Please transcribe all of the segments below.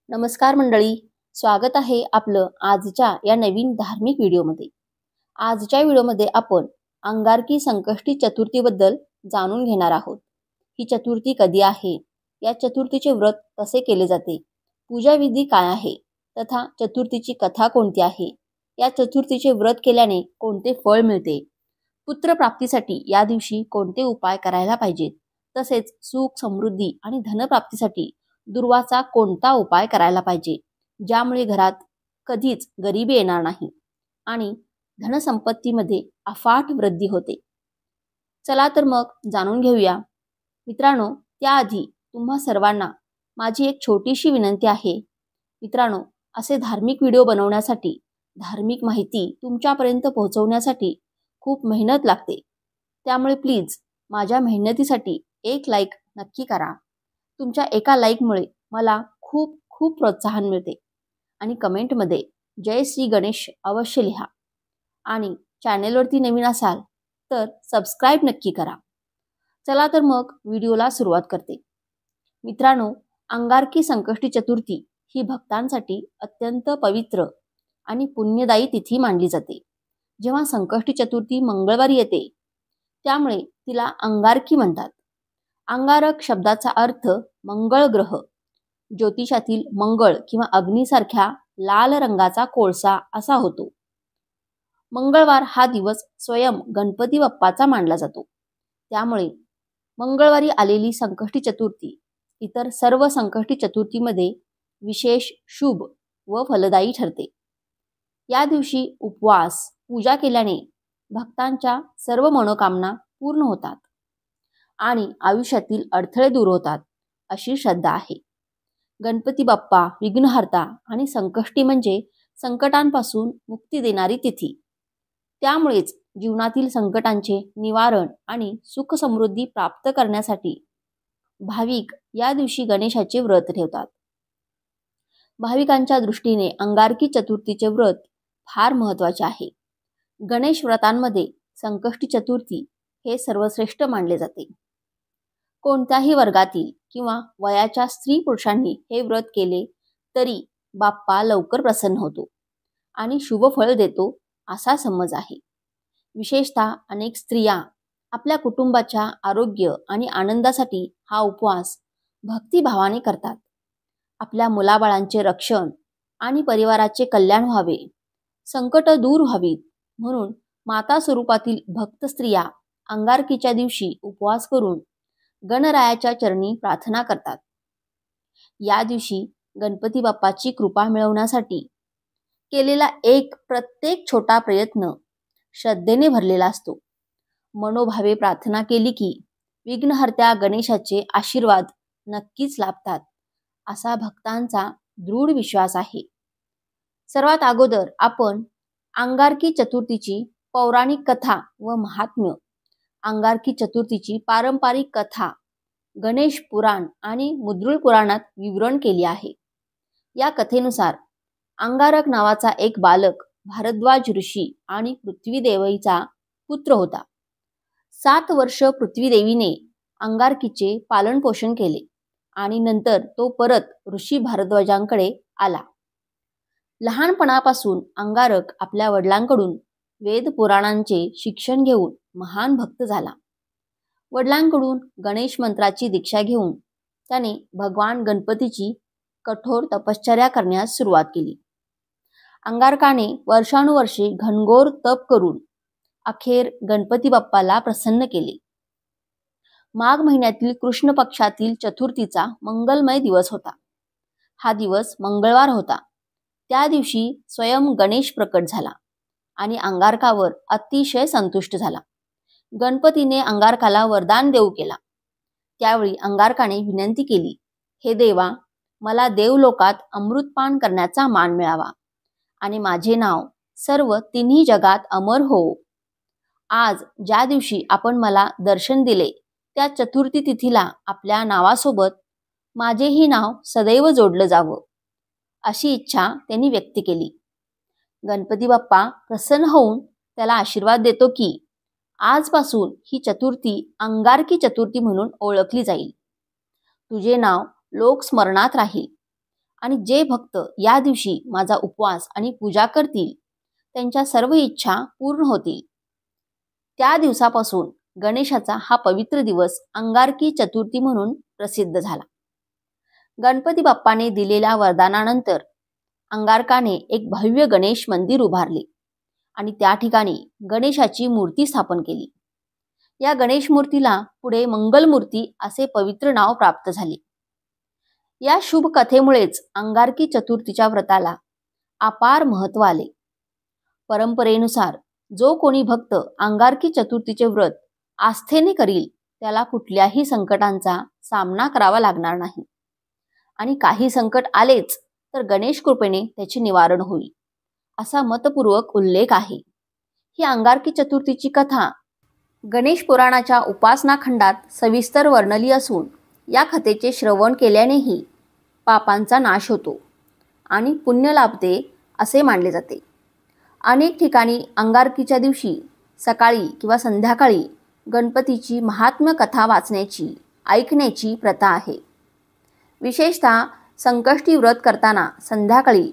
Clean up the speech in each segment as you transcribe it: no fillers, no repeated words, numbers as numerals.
नमस्कार मंडळी, स्वागत आहे आपलं आजच्या या नवीन धार्मिक व्हिडिओमध्ये। आजच्या व्हिडिओमध्ये आपण अंगारकी संकष्टी चतुर्थीबद्दल जाणून घेणार आहोत। ही चतुर्थी कधी आहे, या चतुर्थीचे व्रत कसे केले जाते, पूजा विधी काय आहे, तथा चतुर्थीची कथा कोणती आहे, या चतुर्थीचे व्रत केल्याने कोणते फळ मिळते, पुत्र प्राप्तीसाठी या दिवशी कोणते उपाय करायला पाहिजेत, तसेच सुख समृद्धी आणि धनप्राप्तीसाठी दुर्वाचा कोणता उपाय करायला पाहिजे, ज्यामुळे घरात कधीच गरिबी येणार नाही आणि धनसंपत्तीमध्ये अफाट वृद्धी होते। चला तर मग जाणून घेऊया। मित्रांनो, त्याआधी तुम्हा सर्वांना माझी एक छोटीशी विनंती आहे। मित्रांनो, असे धार्मिक व्हिडिओ बनवण्यासाठी, धार्मिक माहिती तुमच्यापर्यंत पोहोचवण्यासाठी खूप मेहनत लागते। त्यामुळे प्लीज माझ्या मेहनतीसाठी एक लाईक नक्की करा। तुमच्या एका लाईकमुळे मला खूप खूप प्रोत्साहन मिळते आणि कमेंटमध्ये जय श्री गणेश अवश्य लिहा आणि चॅनेलवरती नवीन असाल तर सबस्क्राईब नक्की करा। चला तर मग व्हिडिओला सुरुवात करते। मित्रांनो, अंगारकी संकष्टी चतुर्थी ही भक्तांसाठी अत्यंत पवित्र आणि पुण्यदायी तिथी मानली जाते। जेव्हा संकष्टी चतुर्थी मंगळवारी येते त्यामुळे तिला अंगारकी म्हणतात। अंगारक शब्दाचा अर्थ मंगळ ग्रह, ज्योतिषातील मंगळ किंवा अग्नीसारख्या लाल रंगाचा कोळसा असा होतो। मंगळवार हा दिवस स्वयं गणपती बाप्पाचा मानला जातो। त्यामुळे मंगळवारी आलेली संकष्टी चतुर्थी इतर सर्व संकष्टी चतुर्थीमध्ये विशेष शुभ व फलदायी ठरते। या दिवशी उपवास, पूजा केल्याने भक्तांच्या सर्व मनोकामना पूर्ण होतात आणि आयुष्यातील अडथळे दूर होतात अशी श्रद्धा आहे। गणपती बाप्पा विघ्नहर्ता आणि संकष्टी म्हणजे संकटांपासून मुक्ती देणारी तिथी। त्यामुळेच जीवनातील संकटांचे निवारण आणि सुख समृद्धी प्राप्त करण्यासाठी भाविक या दिवशी गणेशाचे व्रत ठेवतात। भाविकांच्या दृष्टीने अंगारकी चतुर्थीचे व्रत फार महत्त्वाचे आहे। गणेश व्रतांमध्ये संकष्टी चतुर्थी हे सर्वश्रेष्ठ मानले जाते। कोणत्याही वर्गातील किंवा वयाच्या स्त्री पुरुषांनी हे व्रत केले तरी बाप्पा लवकर प्रसन्न होतो आणि शुभ फळ देतो असा समज आहे। विशेषतः अनेक स्त्रिया आपल्या कुटुंबाच्या आरोग्य आणि आनंदासाठी हा उपवास भक्तिभावाने करतात। आपल्या मुलाबाळांचे रक्षण आणि परिवाराचे कल्याण व्हावे, संकट दूर व्हावीत म्हणून माता स्वरूपातील भक्त स्त्रिया अंगारकीच्या दिवशी उपवास करून गणरायाच्या चरणी प्रार्थना करतात। या दिवशी गणपती बाप्पाची कृपा मिळवण्यासाठी केलेला एक प्रत्येक छोटा प्रयत्न श्रद्धेने भरलेला असतो। मनोभावे प्रार्थना केली की विघ्नहर्त्या गणेशाचे आशीर्वाद नक्कीच लाभतात असा भक्तांचा दृढ विश्वास आहे। सर्वात अगोदर आपण अंगारकी चतुर्थीची पौराणिक कथा व महात्म्य, अंगारकी चतुर्थीची पारंपरिक कथा गणेश पुराण आणि मुद्रुळ पुराणात विवरण केली आहे। या कथेनुसार अंगारक नावाचा एक बालक भारद्वाज ऋषी आणि पृथ्वीदेवीचा पुत्र होता। 7 वर्ष पृथ्वीदेवीने अंगारकीचे पालनपोषण केले आणि नंतर तो परत ऋषी भारद्वाजांकडे आला। लहानपणापासून अंगारक आपल्या वडिलांकडून वेद पुराणांचे शिक्षण घेऊन महान भक्त झाला। वडिलांकडून गणेश मंत्राची दीक्षा घेऊन त्याने भगवान गणपतीची कठोर तपश्चर्या करण्यास सुरुवात केली। अंगारकाने वर्षानुवर्षे घनघोर तप करून अखेर गणपती बाप्पाला प्रसन्न केले। माघ महिन्यातील कृष्ण पक्षातील चतुर्थीचा मंगलमय दिवस होता। हा दिवस मंगळवार होता। त्या दिवशी स्वयं गणेश प्रकट झाला आणि अंगारकावर अतिशय संतुष्ट झाला। गणपतीने अंगारकाला वरदान देऊ केला। त्यावेळी अंगारकाने विनंती केली, हे देवा, मला देवलोकात अमृतपान करण्याचा मान मिळावा आणि माझे नाव सर्व तिन्ही जगात अमर हो। आज ज्या दिवशी आपण मला दर्शन दिले त्या चतुर्थी तिथीला आपल्या नावासोबत माझेही नाव सदैव जोडलं जावं अशी इच्छा त्यांनी व्यक्त केली। गणपती बाप्पा प्रसन्न होऊन त्याला आशीर्वाद देतो की आजपासून ही चतुर्थी अंगारकी चतुर्थी म्हणून ओळखली जाईल। तुझे नाव लोकस्मरणात राहील आणि जे भक्त या दिवशी माझा उपवास आणि पूजा करतील त्यांच्या सर्व इच्छा पूर्ण होतील. त्या दिवसापासून गणेशाचा हा पवित्र दिवस अंगारकी चतुर्थी म्हणून प्रसिद्ध झाला. गणपती बाप्पाने दिलेल्या वरदानानंतर अंगारकाने एक भव्य गणेश मंदिर उभारले आणि त्या ठिकाणी गणेशाची मूर्ती स्थापन केली. या गणेश मूर्तीला पुढे मंगलमूर्ती असे पवित्र नाव प्राप्त झाले. या शुभ कथेमुळेच अंगारकी चतुर्थीच्या व्रताला अपार महत्त्व आले. परंपरेनुसार जो कोणी भक्त अंगारकी चतुर्थीचे व्रत आस्थेने करील त्याला कुठल्याही संकटांचा सामना करावा लागणार नाही आणि काही संकट आलेच तर गणेश कृपेने त्याचे निवारण होईल असा मतपूर्वक उल्लेख आहे. ही अंगारकी चतुर्थीची कथा गणेश पुराणाच्या उपासना खंडात सविस्तर वर्णली असून या कथेचे श्रवण केल्यानेही पापांचा नाश होतो आणि पुण्य लाभते असे मानले जाते. अनेक ठिकाणी अंगारकीच्या दिवशी सकाळी किंवा संध्याकाळी गणपतीची महात्म्य कथा वाचण्याची ऐकण्याची प्रथा आहे. विशेषतः संकष्टी व्रत करताना संध्याकाळी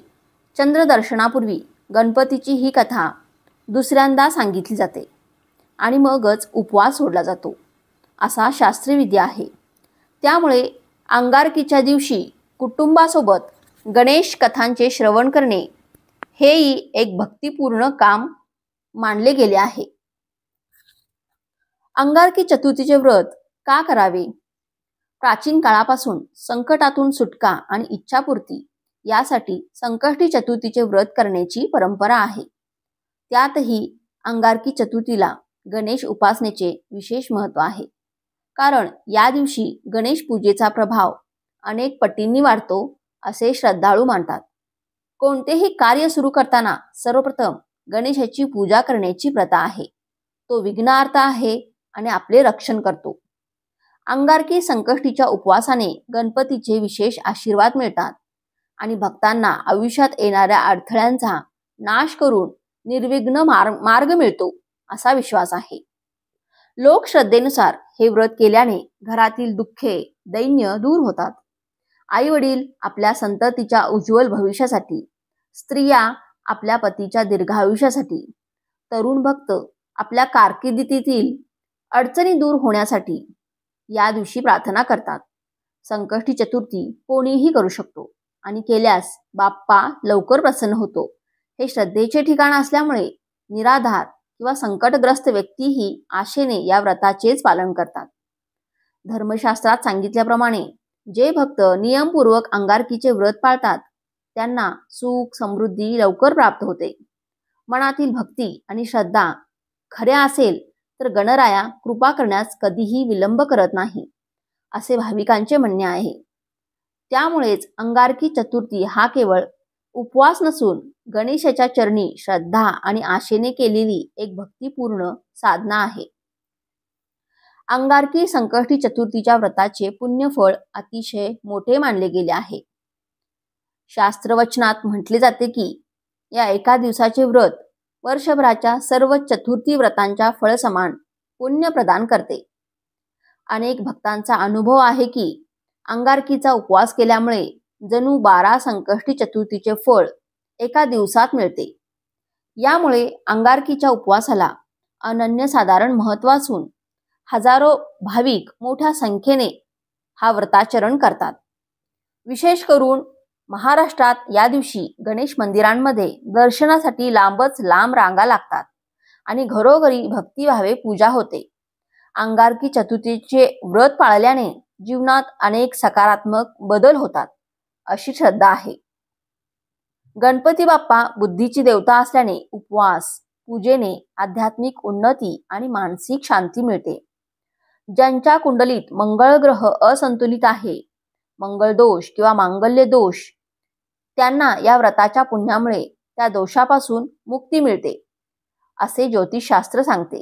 चंद्रदर्शनापूर्वी गणपतीची ही कथा दुसऱ्यांदा सांगितली जाते आणि मगच उपवास सोडला जातो असा शास्त्रीय विधी आहे. त्यामुळे अंगारकीच्या दिवशी कुटुंबासोबत गणेश कथांचे श्रवण करणे हेही एक भक्तिपूर्ण काम मानले गेले आहे. अंगारकी चतुर्थीचे व्रत का करावे? प्राचीन काळापासून संकटातून सुटका आणि इच्छापूर्ती यासाठी संकष्टी चतुर्थीचे व्रत करण्याची परंपरा आहे. त्यातही अंगारकी चतुर्थीला गणेश उपासनेचे विशेष महत्त्व आहे. कारण या दिवशी गणेश पूजेचा प्रभाव अनेक पटींनी वाढतो असे श्रद्धाळू मानतात. कोणतेही कार्य सुरू करताना सर्वप्रथम गणेशाची पूजा करण्याची प्रथा आहे. तो विघ्नहर्ता आहे आणि आपले रक्षण करतो. अंगारकी संकष्टीच्या उपवासाने गणपतीचे विशेष आशीर्वाद मिळतात आणि भक्तांना आयुष्यात येणाऱ्या अडथळ्यांचा नाश करून निर्विघ्न मार्ग मिळतो असा विश्वास आहे. लोकश्रद्धेनुसार हे व्रत केल्याने घरातील दुःखे दैन्य दूर होतात. आई वडील आपल्या संततीच्या उज्ज्वल भविष्यासाठी, स्त्रिया आपल्या पतीच्या दीर्घायुष्यासाठी, तरुण भक्त आपल्या कारकिर्दीतील अडचणी दूर होण्यासाठी या दिवशी प्रार्थना करतात. संकष्टी चतुर्थी कोणीही करू शकतो आणि केल्यास बाप्पा लवकर प्रसन्न होतो. हे श्रद्धेचे ठिकाण असल्यामुळे निराधार किंवा संकटग्रस्त व्यक्तीही आशेने या व्रताचेच पालन करतात. धर्मशास्त्रात सांगितल्याप्रमाणे जे भक्त नियमपूर्वक अंगारकीचे व्रत पाळतात त्यांना सुख समृद्धी लवकर प्राप्त होते. मनातील भक्ती आणि श्रद्धा खऱ्या असेल तर गणराया कृपा करण्यास कधीही विलंब करत नाही असे भाविकांचे म्हणणे आहे. त्यामुळेच अंगारकी चतुर्थी हा केवळ उपवास नसून गणेशाच्या चरणी श्रद्धा आणि आशेने केलेली एक भक्तिपूर्ण साधना आहे. अंगारकी संकष्टी चतुर्थीच्या व्रताचे पुण्यफळ अतिशय मोठे मानले गेले आहे. शास्त्रवचनात म्हटले जाते की या एका दिवसाचे व्रत वर्षभराच्या सर्व चतुर्थी व्रतांच्या फळ समान पुण्य प्रदान करते. अनेक भक्तांचा अनुभव आहे की अंगारकीचा उपवास केल्यामुळे जणू 12 संकष्टी चतुर्थीचे फळ एका दिवसात मिळते. यामुळे अंगारकीच्या उपवासाला अनन्यसाधारण महत्त्व असून हजारो भाविक मोठ्या संख्येने हा व्रताचरण करतात. विशेष करून महाराष्ट्रात या दिवशी गणेश मंदिरांमध्ये दर्शनासाठी लांबच लांब रांगा लागतात आणि घरोघरी भक्तिभावे पूजा होते. अंगारकी चतुर्थीचे व्रत पाळल्याने जीवनात अनेक सकारात्मक बदल होतात अशी श्रद्धा आहे. गणपती बाप्पा बुद्धीची देवता असल्याने उपवास पूजेने आध्यात्मिक उन्नती आणि मानसिक शांती मिळते. ज्यांच्या कुंडलीत मंगळ ग्रह असंतुलित आहे, मंगळ दोष किंवा मांगल्य दोष, त्यांना या व्रताच्या पुण्यामुळे त्या दोषापासून मुक्ती मिळते असे ज्योतिषशास्त्र सांगते.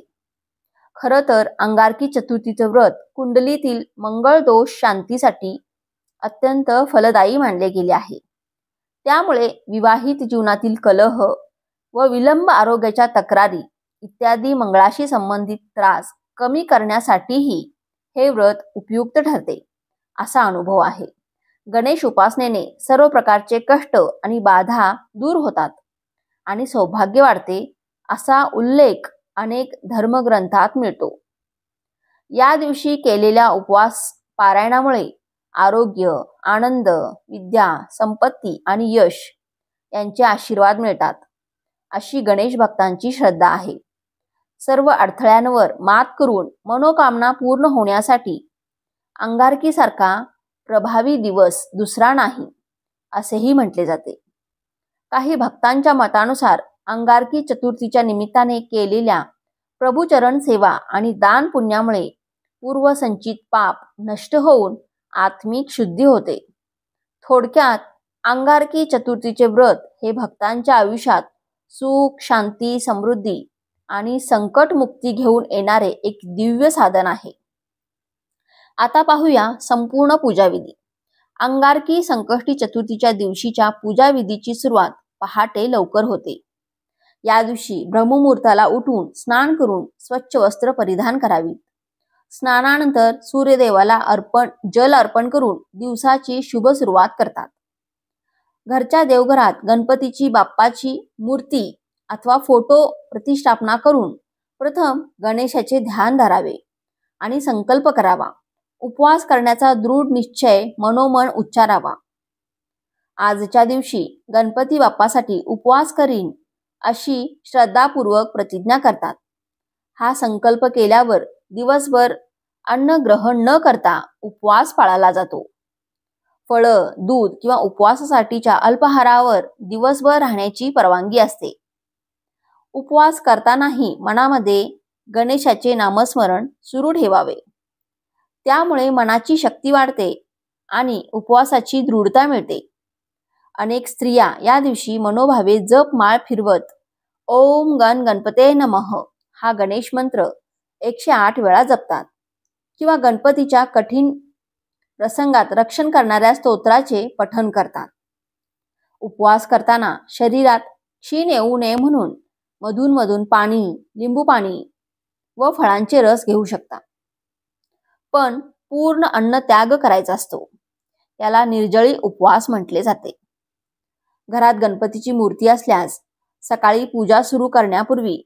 खरं तर अंगारकी चतुर्थीचे व्रत कुंडलीतील मंगळ दोष शांतीसाठी अत्यंत फलदायी मानले गेले आहे. त्यामुळे विवाहित जीवनातील कलह व विलंब आरोग्याच्या तक्रारी इत्यादी मंगळाशी संबंधित त्रास कमी करण्यासाठीही हे व्रत उपयुक्त ठरते असा अनुभव आहे. गणेश उपासनेने सर्व प्रकारचे कष्ट आणि बाधा दूर होतात आणि सौभाग्य वाढते असा उल्लेख अनेक धर्मग्रंथात मिळतो. या दिवशी केलेल्या उपवास पारायणामुळे आरोग्य, आनंद, विद्या, संपत्ती आणि यश यांचे आशीर्वाद मिळतात, अशी गणेश भक्तांची श्रद्धा आहे. सर्व अडथळ्यांवर मात करून मनोकामना पूर्ण होण्यासाठी अंगारकीसारखा प्रभावी दिवस दुसरा नाही, असेही म्हटले जाते. काही भक्तांच्या मतानुसार अंगारकी चतुर्थीच्या निमित्ताने केलेल्या प्रभुचरण सेवा आणि दान पुण्यामुळे पूर्वसंचित पाप नष्ट होऊन आत्मिक शुद्धी होते. थोडक्यात अंगारकी चतुर्थीचे व्रत हे भक्तांच्या आयुष्यात सुख, शांती, समृद्धी आणि संकटमुक्ती घेऊन येणारे एक दिव्य साधन आहे. आता पाहूया संपूर्ण पूजाविधी. अंगारकी संकष्टी चतुर्थीच्या दिवशीच्या पूजाविधीची सुरुवात पहाटे लवकर होते. या दिवशी ब्रह्ममुहूर्ताला उठून स्नान करून स्वच्छ वस्त्र परिधान करावीत. स्नानानंतर सूर्यदेवाला जल अर्पण करून दिवसाची शुभ सुरुवात करतात. घरच्या देवघरात गणपतीची बाप्पाची मूर्ती अथवा फोटो प्रतिष्ठापना करून प्रथम गणेशाचे ध्यान धरावे आणि संकल्प करावा. उपवास करण्याचा दृढ निश्चय मनोमन उच्चारावा. आजच्या दिवशी गणपती बाप्पासाठी उपवास करीन अशी श्रद्धापूर्वक प्रतिज्ञा करतात. हा संकल्प केल्यावर दिवसभर अन्न ग्रहण न करता उपवास पाळला जातो. फळं, दूध किंवा उपवासासाठीच्या अल्पाहारावर दिवसभर राहण्याची परवानगी असते. उपवास करतानाही मनामध्ये गणेशाचे नामस्मरण सुरू ठेवावे. त्यामुळे मनाची शक्ती वाढते आणि उपवासाची दृढता मिळते. अनेक स्त्रिया या दिवशी मनोभावे जप माळ फिरवत ओम गण गणपते नमः हा गणेश मंत्र 108 वेळा जपतात किंवा गणपतीच्या कठीण प्रसंगात रक्षण करणाऱ्या स्तोत्राचे पठण करतात. उपवास करताना शरीरात क्षीण येऊ नये म्हणून मधून पाणी, लिंबू पाणी व फळांचे रस घेऊ शकता. पण पूर्ण अन्न त्याग करायचा असतो. याला निर्जळी उपवास म्हटले जाते. घरात गणपतीची मूर्ती असल्यास सकाळी पूजा सुरू करण्यापूर्वी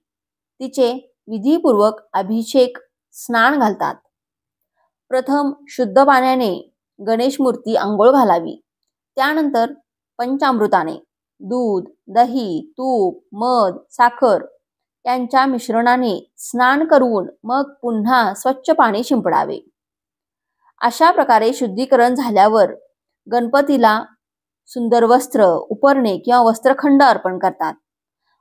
तिचे विधीपूर्वक अभिषेक स्नान घालतात. प्रथम शुद्ध पाण्याने गणेश मूर्ती अंघोळ घालावी. त्यानंतर पंचामृताने दूध, दही, तूप, मध, साखर यांच्या मिश्रणाने स्नान करून मग पुन्हा स्वच्छ पाणी शिंपडावे. अशा प्रकारे शुद्धीकरण झाल्यावर गणपतीला सुंदर वस्त्र, उपरणे किंवा वस्त्रखंड अर्पण करतात.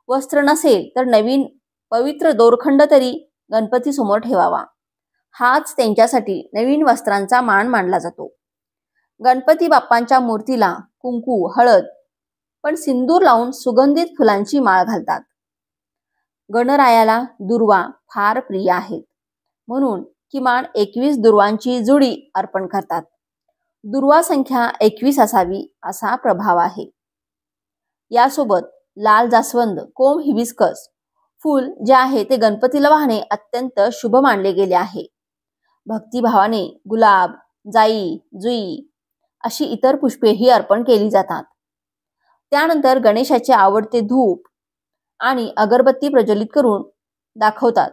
वस्त्र नसेल तर नवीन पवित्र दोरखंड तरी गणपती समोर ठेवावा. हाच त्यांच्यासाठी नवीन वस्त्रांचा मान मानला जातो. गणपती बाप्पांच्या मूर्तीला कुंकू, हळद पण सिंदूर लावून सुगंधित फुलांची माळ घालतात. गणरायाला दुर्वा फार प्रिय आहेत म्हणून किमान 21 दुर्वांची जुडी अर्पण करतात. दुर्वा संख्या 21 असावी असा प्रभाव आहे. यासोबत लाल जास्वंद, कोम हिबिस्कस फूल जे आहे ते गणपतीला वाहणे अत्यंत शुभ मानले गेले आहे. भक्तिभावाने गुलाब, जाई, जुई अशी इतर पुष्पेही अर्पण केली जातात. त्यानंतर गणेशाचे आवडते धूप आणि अगरबत्ती प्रज्वलित करून दाखवतात.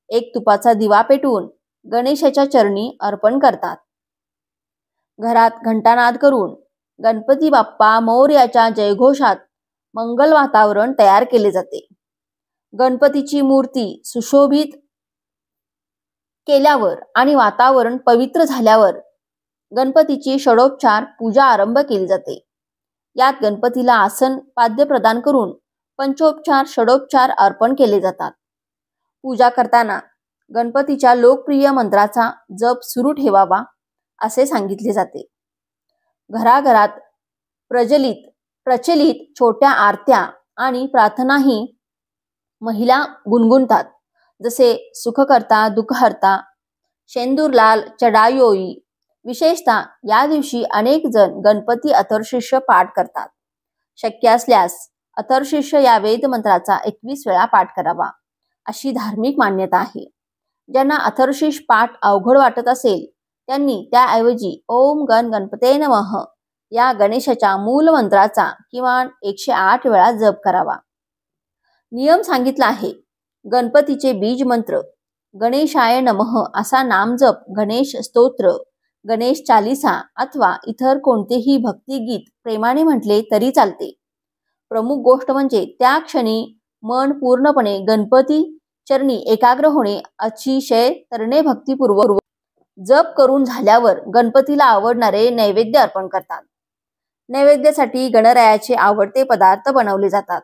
एक तुपाचा दिवा पेटवून गणेशाच्या चरणी अर्पण करतात. घरात घंटानाद करून गणपती बाप्पा मोरयाच्या जयघोषात मंगल वातावरण तयार केले जाते. गणपतीची मूर्ती सुशोभित केल्यावर आणि वातावरण पवित्र झाल्यावर गणपतीची षडोपचार पूजा आरंभ केली जाते. यात गणपतीला आसन पाद्य प्रदान करून पंचोपचार, षडोपचार अर्पण केले जातात. पूजा करताना गणपतीच्या लोकप्रिय मंत्राचा जप सुरू ठेवावा असे सांगितले जाते. घराघरात प्रचलित छोट्या आरत्या आणि प्रार्थनाही महिला गुणगुणतात. जसे सुखकर्ता, दुःखहर्ता, शेंदूरलाल चढायोई. विशेषतः या दिवशी अनेक जण गणपती अथर्वशीर्ष पाठ करतात. शक्य असल्यास अथर्वशीर्ष या वेद मंत्राचा 21 वेळा पाठ करावा अशी धार्मिक मान्यता आहे. ज्यांना अथर्वशीर्ष पाठ अवघड वाटत असेल त्यांनी त्याऐवजी ओम गण गणपते नमः या गणेशाच्या मूल मंत्राचा किमान 108 वेळा जप करावा. नियम सांगितला आहे. गणपतीचे बीज मंत्र गणेशाय नमः असा नामजप, गणेश स्तोत्र, गणेश चालीसा अथवा इतर कोणतेही भक्तिगीत प्रेमाने म्हटले तरी चालते. प्रमुख गोष्ट म्हणजे त्या क्षणी मन पूर्णपणे गणपती चरणी एकाग्र होणे. अतिशय तरणे भक्तिपूर्वक जप करून झाल्यावर गणपतीला आवडणारे नैवेद्य अर्पण करतात. नैवेद्यासाठी गणरायाचे आवडते पदार्थ बनवले जातात.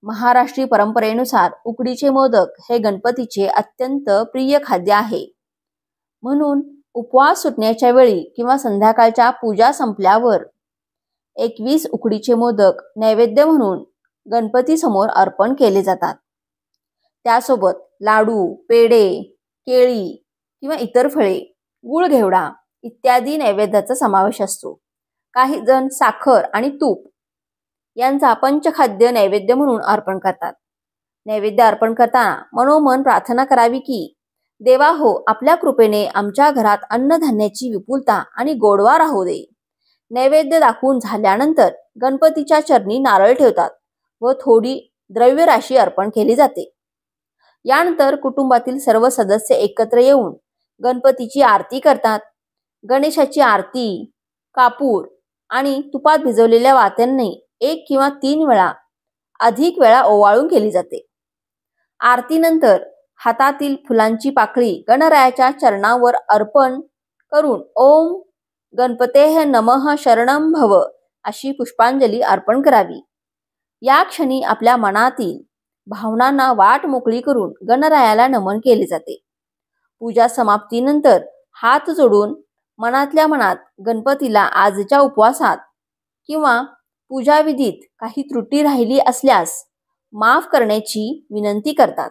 महाराष्ट्रीय परंपरेनुसार उकडीचे मोदक हे गणपतीचे अत्यंत प्रिय खाद्य आहे. म्हणून उपवास सुटण्याच्या वेळी किंवा संध्याकाळच्या पूजा संपल्यावर 21 उकडीचे मोदक नैवेद्य म्हणून गणपती समोर अर्पण केले जातात. त्यासोबत लाडू, पेढे, केळी किंवा इतर फळे, गुळ घेवडा इत्यादी नैवेद्याचा समावेश असतो. काही जण साखर आणि तूप यांचा पंचखाद्य नैवेद्य म्हणून अर्पण करतात. नैवेद्य अर्पण करताना मनोमन प्रार्थना करावी की देवा हो, आपल्या कृपेने आमच्या घरात अन्नधान्याची विपुलता आणि गोडवा राहू दे. नैवेद्य दाखवून झाल्यानंतर गणपतीच्या चरणी नारळ ठेवतात व थोडी द्रव्यराशी अर्पण केली जाते. यानंतर कुटुंबातील सर्व सदस्य एकत्र येऊन गणपतीची आरती करतात. गणेशाची आरती कापूर आणि तुपात भिजवलेल्या वात्यांनी 1 किंवा 3 वेळा अधिक वेळा ओवाळून केली जाते. आरतीनंतर हातातील फुलांची पाकळी गणरायाच्या चरणावर अर्पण करून ओम गणपतेः नमः शरणं भव अशी पुष्पांजली अर्पण करावी. या क्षणी आपल्या मनातील भावनांना वाट मोकळी करून गणरायाला नमन केले जाते. पूजा समाप्तीनंतर हात जोडून मनातल्या मनात गणपतीला आजच्या उपवासात किंवा पूजाविधीत काही त्रुटी राहिली असल्यास माफ करण्याची विनंती करतात.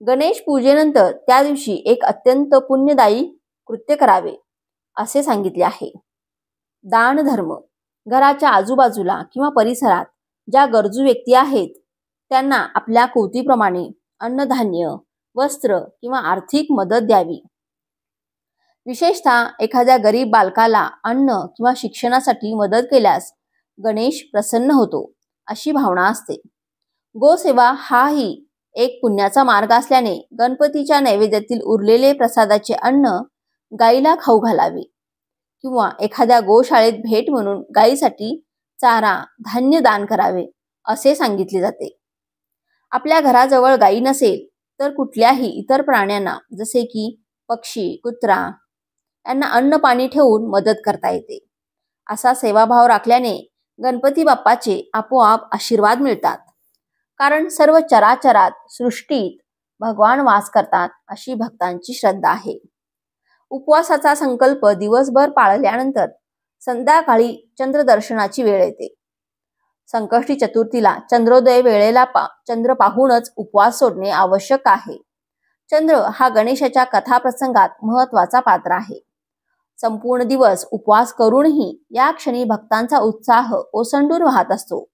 गणेश पूजेनंतर त्या दिवशी एक अत्यंत पुण्यदायी कृत्य करावे असे सांगितले आहे. दान धर्म. घराच्या आजूबाजूला किंवा परिसरात ज्या गरजू व्यक्ती आहेत त्यांना आपल्या कृतीप्रमाणे अन्नधान्य, वस्त्र किंवा आर्थिक मदत द्यावी. विशेषतः एखाद्या गरीब बालकाला अन्न किंवा शिक्षणासाठी मदत केल्यास गणेश प्रसन्न होतो अशी भावना असते. गोसेवा हाही एक पुण्याचा मार्ग असल्याने गणपतीच्या नैवेद्यातील उरलेले प्रसादाचे अन्न गायीला खाऊ घालावे किंवा एखाद्या गोशाळेत भेट म्हणून गायीसाठी चारा, धान्य दान करावे असे सांगितले जाते. आपल्या घराजवळ गायी नसेल तर कुठल्याही इतर प्राण्यांना जसे की पक्षी, कुत्रा यांना अन्न पाणी ठेवून मदत करता येते. असा सेवाभाव राखल्याने गणपती बाप्पाचे आपोआप आशीर्वाद मिळतात. कारण सर्व चराचरात सृष्टीत भगवान वास करतात अशी भक्तांची श्रद्धा आहे. उपवासाचा संकल्प दिवसभर पाळल्यानंतर संध्याकाळी चंद्रदर्शनाची वेळ येते. संकष्टी चतुर्थीला चंद्रोदय वेळेला चंद्र पाहूनच उपवास सोडणे आवश्यक आहे. चंद्र हा गणेशाच्या कथाप्रसंगात महत्वाचा पात्र आहे. संपूर्ण दिवस उपवास करूनही या क्षणी भक्तांचा उत्साह ओसंडून वाहत असतो.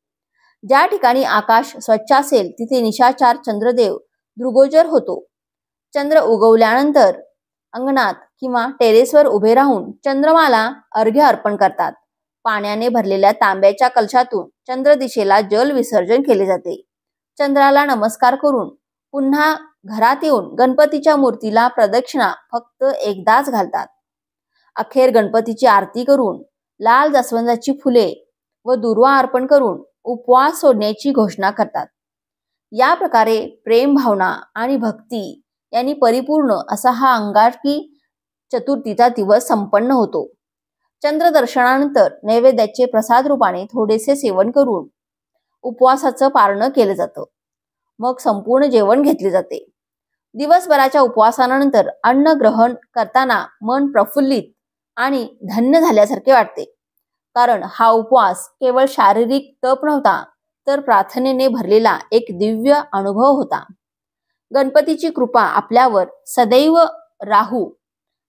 ज्या ठिकाणी आकाश स्वच्छ असेल तिथे निशाचार चंद्रदेव दृगोचर होतो. चंद्र उगवल्यानंतर अंगणात किंवा टेरेसवर उभे राहून चंद्रमाला अर्घ्य अर्पण करतात. पाण्याने भरलेल्या तांब्याच्या कलशातून चंद्र दिशेला जल विसर्जन केले जाते. चंद्राला नमस्कार करून पुन्हा घरात येऊन गणपतीच्या मूर्तीला प्रदक्षिणा फक्त एकदाच घालतात. अखेर गणपतीची आरती करून लाल जास्वंदाची फुले व दुर्वा अर्पण करून उपवास सोडण्याची घोषणा करतात. या प्रकारे प्रेम भावना आणि भक्ती यांनी परिपूर्ण असा हा अंगारकी चतुर्थीचा दिवस संपन्न होतो. चंद्रदर्शनानंतर नैवेद्याचे प्रसाद रूपाने थोडेसे सेवन करून उपवासाचं पारणं केलं जातं. मग संपूर्ण जेवण घेतले जाते. दिवसभराच्या उपवासानंतर अन्न ग्रहण करताना मन प्रफुल्लित आणि धन्य झाल्यासारखे वाटते. कारण हा उपवास केवळ शारीरिक तप नव्हता तर प्रार्थनेने भरलेला एक दिव्य अनुभव होता. गणपतीची कृपा आपल्यावर सदैव राहू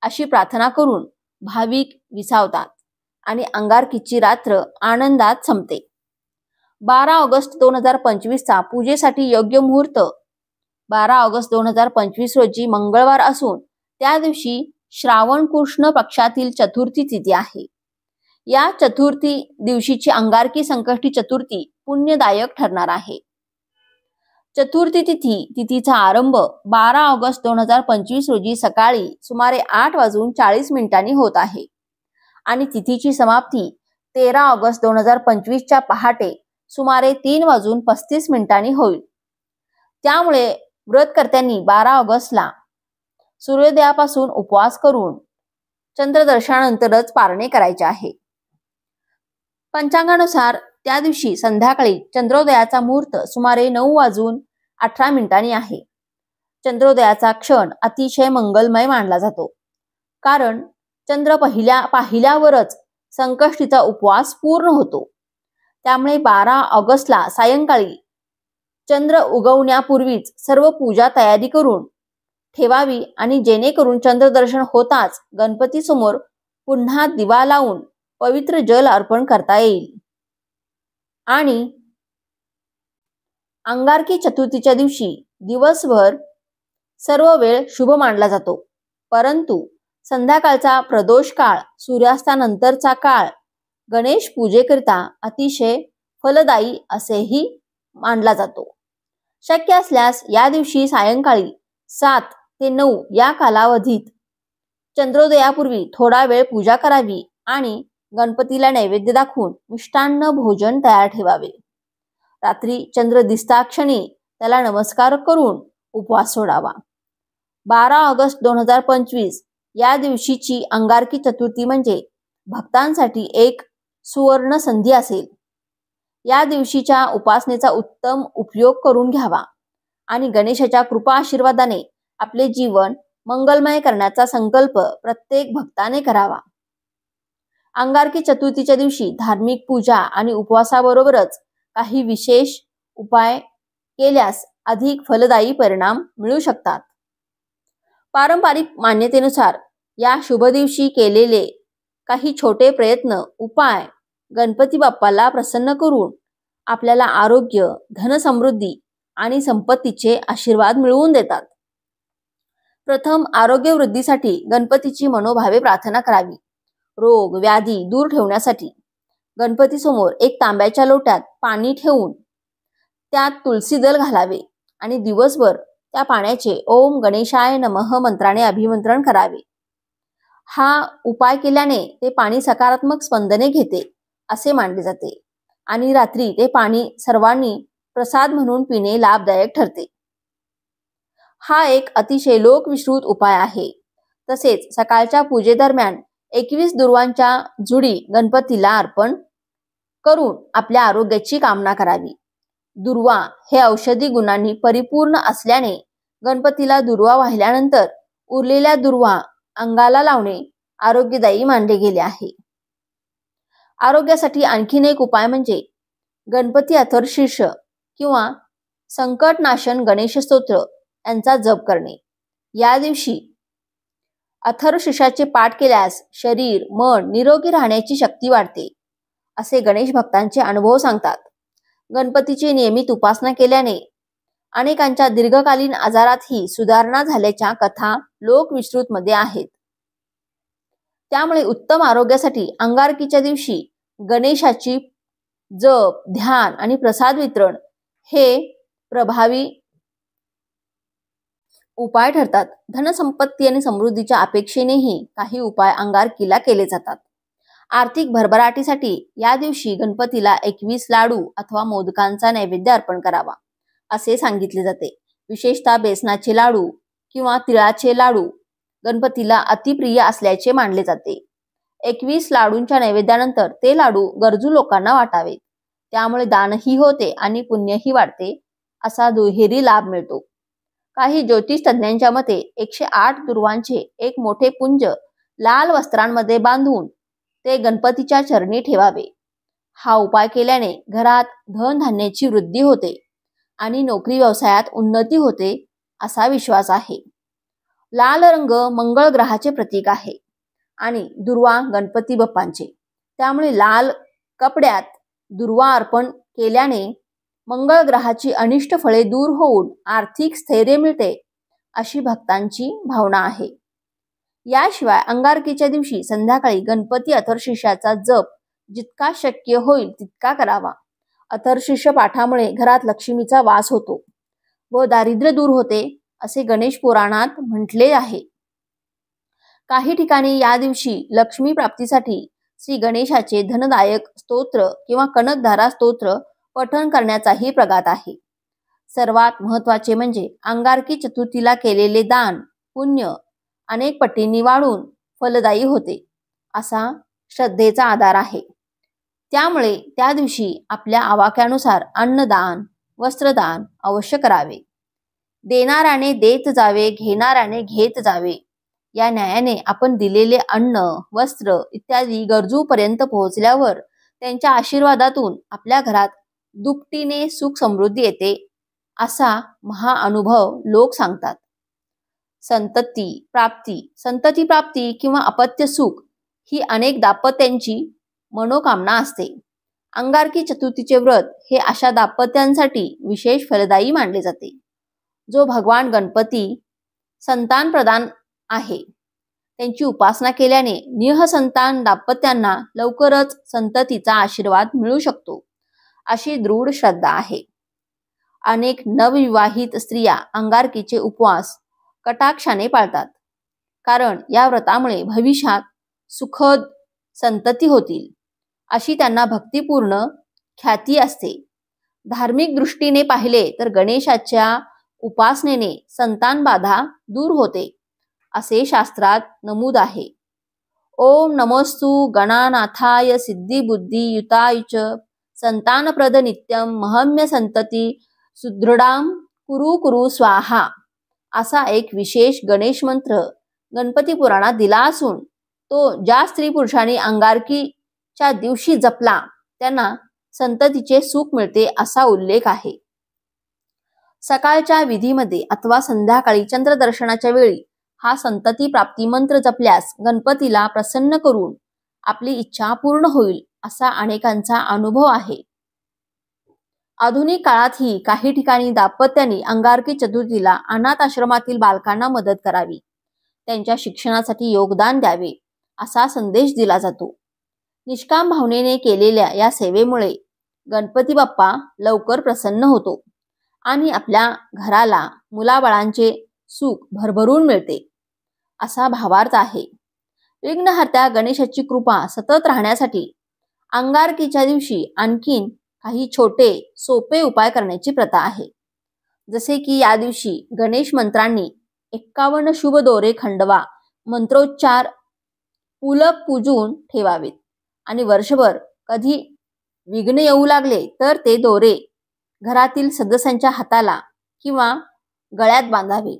अशी प्रार्थना करून भाविक विसावतात आणि अंगारकीची रात्र आनंदात संपते. 12 ऑगस्ट 2025 चा पूजेसाठी योग्य मुहूर्त 12 ऑगस्ट 2025 रोजी मंगळवार असून त्या दिवशी श्रावण कृष्ण पक्षातील चतुर्थी तिथी आहे. या चतुर्थी दिवशीची अंगारकी संकष्टी चतुर्थी पुण्यदायक ठरणार आहे. चतुर्थी तिथीचा आरंभ 12 ऑगस्ट 2025 रोजी सकाळी सुमारे 8:40 होत आहे आणि तिथीची समाप्ती 13 ऑगस्ट 2025 पहाटे सुमारे 3:35 होईल. त्यामुळे व्रतकर्त्यांनी 12 ऑगस्टला सूर्योदयापासून उपवास करून चंद्रदर्शनानंतरच पारणे करायचे आहे. पंचांगानुसार त्या दिवशी संध्याकाळी चंद्रोदयाचा मुहूर्त सुमारे 9:18 आहे. चंद्रोदयाचा क्षण अतिशय मंगलमय मानला जातो, कारण चंद्र पाहिल्यावरच संकष्टीचा उपवास पूर्ण होतो. त्यामुळे 12 ऑगस्टला सायंकाळी चंद्र उगवण्यापूर्वीच सर्व पूजा तयारी करून ठेवावी आणि जेणेकरून चंद्रदर्शन होताच गणपती समोर पुन्हा दिवा लावून पवित्र जल अर्पण करता येईल. आणि अंगारकी चतुर्थीच्या दिवशी दिवसभर सर्व वेळ शुभ मानला जातो, परंतु संध्याकाळचा प्रदोष काळ, सूर्यास्तानंतरचा काळ गणेश पूजेकरिता अतिशय फलदायी असेही मानला जातो. शक्य असल्यास या दिवशी सायंकाळी 7 ते 9 या कालावधीत चंद्रोदयापूर्वी थोडा वेळ पूजा करावी आणि गणपतीला नैवेद्य दाखवून मिष्टान्न भोजन तयार ठेवावे. रात्री चंद्र दिसताक्षणी त्याला नमस्कार करून उपवास सोडावा. 12 ऑगस्ट 2025 या दिवशीची अंगारकी चतुर्थी म्हणजे भक्तांसाठी एक सुवर्ण संधी असेल. या दिवशीच्या उपासनेचा उत्तम उपयोग करून घ्यावा आणि गणेशाच्या कृपा आशीर्वादाने आपले जीवन मंगलमय करण्याचा संकल्प प्रत्येक भक्ताने करावा. अंगारकी चतुर्थीच्या दिवशी धार्मिक पूजा आणि उपवासाबरोबरच काही विशेष उपाय केल्यास अधिक फलदायी परिणाम मिळू शकतात. पारंपरिक मान्यतेनुसार या शुभ दिवशी केलेले काही छोटे प्रयत्न, उपाय गणपती बाप्पाला प्रसन्न करून आपल्याला आरोग्य, धनसमृद्धी आणि संपत्तीचे आशीर्वाद मिळवून देतात. प्रथम आरोग्य वृद्धीसाठी गणपतीची मनोभावे प्रार्थना करावी. रोग व्याधी दूर ठेवण्यासाठी गणपती समोर एक तांब्याच्या लोट्यात पाणी ठेवून त्यात तुळसी दल घालावे आणि दिवसभर त्या पाण्याचे ओम गणेशाय नमः मंत्राने अभिमंत्रण करावे. हा उपाय केल्याने ते पाणी सकारात्मक स्पंदने घेते असे मानले जाते आणि रात्री ते पाणी सर्वांनी प्रसाद म्हणून पिणे लाभदायक ठरते. हा एक अतिशय लोकविश्रुत उपाय आहे. तसेच सकाळच्या पूजेदरम्यान 21 दुर्वांच्या जुडी गणपतीला अर्पण करून आपल्या आरोग्याची कामना करावी. दुर्वा हे औषधी गुणांनी परिपूर्ण असल्याने गणपतीला दुर्वा वाहिल्यानंतर उरलेल्या दुर्वा अंगाला लावणे आरोग्यदायी मानले गेले आहे. आरोग्यासाठी आणखीन एक उपाय म्हणजे गणपती अथर्वशीर्ष किंवा संकटनाशन गणेश स्तोत्र यांचा जप करणे. या दिवशी अथर्वशीर्षाचे पाठ केल्यास शरीर मन निरोगी राहण्याची शक्ती वाढते असे गणेश भक्तांचे अनुभव सांगतात. गणपतीची नियमित उपासना केल्याने अनेकांच्या दीर्घकालीन आजारातही सुधारणा झाल्याच्या कथा लोकविश्रुत मध्ये आहेत. त्यामुळे उत्तम आरोग्यासाठी अंगारकीच्या दिवशी गणेशाची जप, ध्यान आणि प्रसाद वितरण हे प्रभावी उपाय ठरतात. धनसंपत्ती आणि समृद्धीच्या अपेक्षेनेही काही उपाय अंगारकीला केले जातात. आर्थिक भरभराटीसाठी या दिवशी गणपतीला 21 लाडू अथवा मोदकांचा नैवेद्य अर्पण करावा असे सांगितले जाते. विशेषतः बेसनाचे लाडू किंवा तिळाचे लाडू गणपतीला अतिप्रिय असल्याचे मानले जाते. 21 लाडूंच्या नैवेद्यानंतर ते लाडू गरजू लोकांना वाटावेत. त्यामुळे दानही होते आणि पुण्यही वाढते असा दुहेरी लाभ मिळतो. काही ज्योतिष तज्ञांच्या मते 108 दुर्वांचे एक मोठे पुंज लाल वस्त्रांमध्ये बांधून ते गणपतीच्या चरणी ठेवावे. हा उपाय केल्याने घरात धनधान्याची वृद्धी होते आणि नोकरी व्यवसायात उन्नती होते असा विश्वास आहे. लाल रंग मंगळ ग्रहाचे प्रतीक आहे आणि दुर्वा गणपती बाप्पांचे. त्यामुळे लाल कपड्यात दुर्वा अर्पण केल्याने मंगळ ग्रहाची अनिष्ट फळे दूर होऊन आर्थिक स्थैर्य मिळते अशी भक्तांची भावना आहे. याशिवाय अंगारकीच्या दिवशी संध्याकाळी गणपती अथर्वशीर्षाचा जप जितका शक्य होईल तितका करावा. अथर्वशीर्ष पाठामुळे घरात लक्ष्मीचा वास होतो व दारिद्र्य दूर होते असे गणेश पुराणात म्हटले आहे. काही ठिकाणी या दिवशी लक्ष्मी प्राप्तीसाठी श्री गणेशाचे धनदायक स्तोत्र किंवा कनकधारा स्तोत्र पठण करण्याचाही प्रघात आहे. सर्वात महत्त्वाचे म्हणजे अंगारकी चतुर्थीला केलेले दान पुण्य अनेक पटींनी वाढून फलदायी होते असा श्रद्धेचा आधार आहे. त्यामुळे त्या दिवशी आपल्या आवाक्यानुसार अन्नदान वस्त्रदान अवश्य करावे. देणाऱ्याने देत जावे, घेणाऱ्याने घेत जावे या न्यायाने आपण दिलेले अन्न वस्त्र इत्यादी गरजूपर्यंत पोहोचल्यावर त्यांच्या आशीर्वादातून आपल्या घरात दुपटीने सुख समृद्धी येते असा महाअनुभव लोक सांगतात. संतती प्राप्ती किंवा अपत्य सुख ही अनेक दाम्पत्यांची मनोकामना असते. अंगारकी चतुर्थीचे व्रत हे अशा दाम्पत्यांसाठी विशेष फलदायी मानले जाते. जो भगवान गणपती संतान प्रदान आहे त्यांची उपासना केल्याने निःसंतान दाम्पत्यांना लवकरच संततीचा आशीर्वाद मिळू शकतो अशी दृढ श्रद्धा आहे. अनेक नवविवाहित स्त्रिया अंगारकीचे उपवास कटाक्षाने पाळतात, कारण या व्रतामुळे भविष्यात सुखद संतती होतील अशी त्यांना भक्तिपूर्ण ख्याती असते. धार्मिक दृष्टीने पाहिले तर गणेशाच्या उपासनेने संतान बाधा दूर होते असे शास्त्रात नमूद आहे. ओम नमोस्तु गणानाथाय सिद्धिबुद्धी युताय च संतानप्रद नित्यम महम्य संतती सुदृढाम कुरु कुरु स्वाहा असा एक विशेष गणेश मंत्र गणपती पुराणात दिला असून तो ज्या स्त्री पुरुषांनी अंगारकीच्या दिवशी जपला त्यांना संततीचे सुख मिळते असा उल्लेख आहे. सकाळच्या विधीमध्ये अथवा संध्याकाळी चंद्रदर्शनाच्या वेळी हा संतती प्राप्ती मंत्र जपल्यास गणपतीला प्रसन्न करून आपली इच्छा पूर्ण होईल असा अनेकांचा अनुभव आहे. आधुनिक काळातही काही ठिकाणी दाम्पत्यांनी अंगारकी चतुर्थीला अनाथ आश्रमातील बालकांना मदत करावी, त्यांच्या शिक्षणासाठी योगदान द्यावे असा संदेश दिला जातो. निष्काम भावनेने केलेल्या या सेवेमुळे गणपती बाप्पा लवकर प्रसन्न होतो आणि आपल्या घराला मुलाबाळांचे सुख भरभरून मिळते असा भावार्थ आहे. विघ्नहर्त्या गणेशाची कृपा सतत राहण्यासाठी अंगारकीच्या दिवशी आणखीन काही छोटे सोपे उपाय करण्याची प्रथा आहे. जसे की या दिवशी गणेश मंत्रांनी 51 शुभ दोरे खंडवा मंत्रोच्चार पुलक पूजून ठेवावेत आणि वर्षभर कधी विघ्न येऊ लागले तर ते दोरे घरातील सदस्यांच्या हाताला किंवा गळ्यात बांधावे.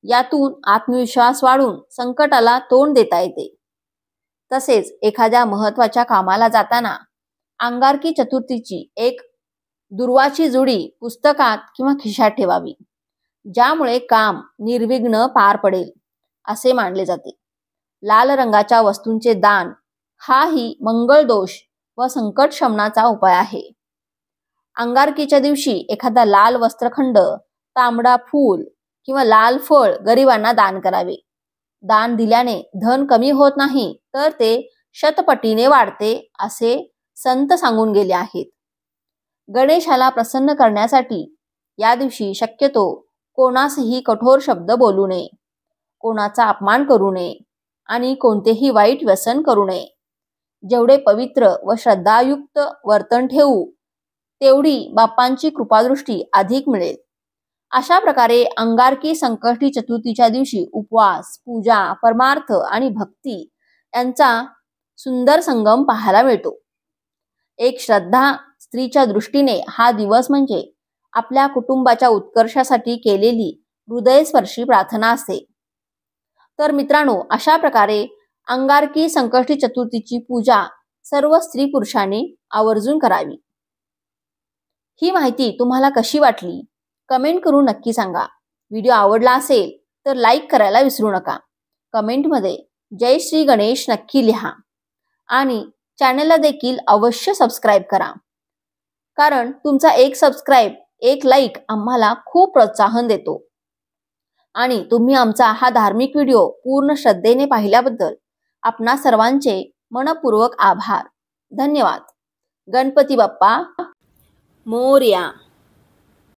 यातून आत्मविश्वास वाढून संकटाला तोंड देता येते. तसेच एखाद्या महत्त्वाच्या कामाला जाताना अंगारकी चतुर्थीची एक दुर्वाची जुडी पुस्तकात किंवा खिशात ठेवावी, ज्यामुळे काम निर्विघ्न पार पडेल असे मानले जाते. लाल रंगाच्या वस्तूंचे दान हाही मंगळ दोष व संकट शमनाचा उपाय आहे. अंगारकीच्या दिवशी एखादा लाल वस्त्रखंड, तांबडा फूल किंवा लाल फळ गरिबांना दान करावे. दान दिल्याने धन कमी होत नाही तर ते शतपटीने वाढते असे संत सांगून गेले आहेत. गणेशाला प्रसन्न करण्यासाठी या दिवशी शक्यतो कोणासही कठोर शब्द बोलू नये, कोणाचा अपमान करू नये आणि कोणतेही वाईट व्यसन करू नये. जेवढे पवित्र व श्रद्धायुक्त वर्तन ठेवू तेवढी बाप्पांची कृपादृष्टी अधिक मिळेल. अशा प्रकारे अंगारकी संकष्टी चतुर्थीच्या दिवशी उपवास, पूजा, परमार्थ आणि भक्ती यांचा सुंदर संगम पाहायला मिळतो. एक श्रद्धा स्त्रीच्या दृष्टीने हा दिवस म्हणजे आपल्या कुटुंबाच्या उत्कर्षासाठी केलेली हृदयस्पर्शी प्रार्थना असते. तर मित्रांनो, अशा प्रकारे अंगारकी संकष्टी चतुर्थीची पूजा सर्व स्त्री पुरुषांनी आवर्जून करावी. ही माहिती तुम्हाला कशी वाटली कमेंट करून नक्की सांगा. व्हिडिओ आवडला असेल तर लाईक करायला विसरू नका. कमेंटमध्ये जय श्री गणेश नक्की लिहा आणि चॅनलला देखील अवश्य सबस्क्राईब करा, कारण तुमचा एक सबस्क्राईब एक लाईक आम्हाला खूप प्रोत्साहन देतो. आणि तुम्ही आमचा हा धार्मिक व्हिडिओ पूर्ण श्रद्धेने पाहिल्याबद्दल आपणा सर्वांचे मनपूर्वक आभार. धन्यवाद. गणपती बाप्पा मोरया.